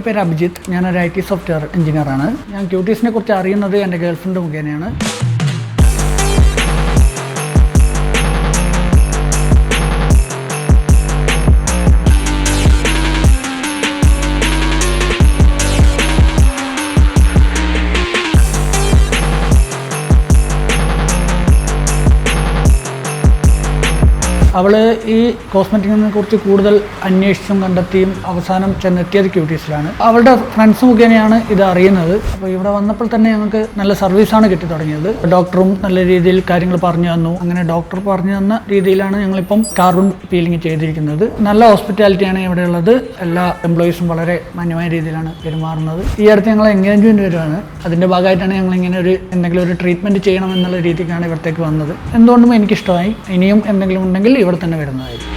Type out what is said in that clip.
പേര് അഭിജിത്ത്. ഞാനൊരു IT software എഞ്ചിനീയറാണ്. ഞാൻ ക്യൂട്ടീസിനെ കുറിച്ച് അറിയുന്നത് എൻ്റെ ഗേൾഫ്രണ്ട് മുഖേനയാണ്. അവൾ ഈ കോസ്മെറ്റിക്കിനെ കുറിച്ച് കൂടുതൽ അന്വേഷിച്ചും കണ്ടെത്തിയും അവസാനം ചെന്നെത്തിയത് ക്യൂട്ടീസിലാണ്. അവളുടെ ഫ്രണ്ട്സ് മുഖേനയാണ് ഇത് അറിയുന്നത്. അപ്പോൾ ഇവിടെ വന്നപ്പോൾ തന്നെ ഞങ്ങൾക്ക് നല്ല സർവീസാണ് കിട്ടി തുടങ്ങിയത്. ഡോക്ടറും നല്ല രീതിയിൽ കാര്യങ്ങൾ പറഞ്ഞു തന്നു. അങ്ങനെ ഡോക്ടർ പറഞ്ഞു തന്ന രീതിയിലാണ് ഞങ്ങളിപ്പം കാർബൺ പീലിംഗ് ചെയ്തിരിക്കുന്നത്. നല്ല ഹോസ്പിറ്റാലിറ്റിയാണ് ഇവിടെ ഉള്ളത്. എല്ലാ എംപ്ലോയീസും വളരെ മാന്യമായ രീതിയിലാണ് പെരുമാറുന്നത്. ഈ അടുത്ത് ഞങ്ങൾ എൻഗേജ്മെൻറ്റ് വരുവാണ്. അതിൻ്റെ ഭാഗമായിട്ടാണ് ഞങ്ങൾ ഇങ്ങനെ എന്തെങ്കിലും ഒരു ട്രീറ്റ്മെൻറ്റ് ചെയ്യണം എന്നുള്ള രീതിക്കാണ് ഇവിടത്തേക്ക് വന്നത്. എന്തുകൊണ്ടും എനിക്കിഷ്ടമായി. ഇനിയും എന്തെങ്കിലും ഉണ്ടെങ്കിൽ ഇവിടെ തന്നെ വരുന്നതായിരിക്കും.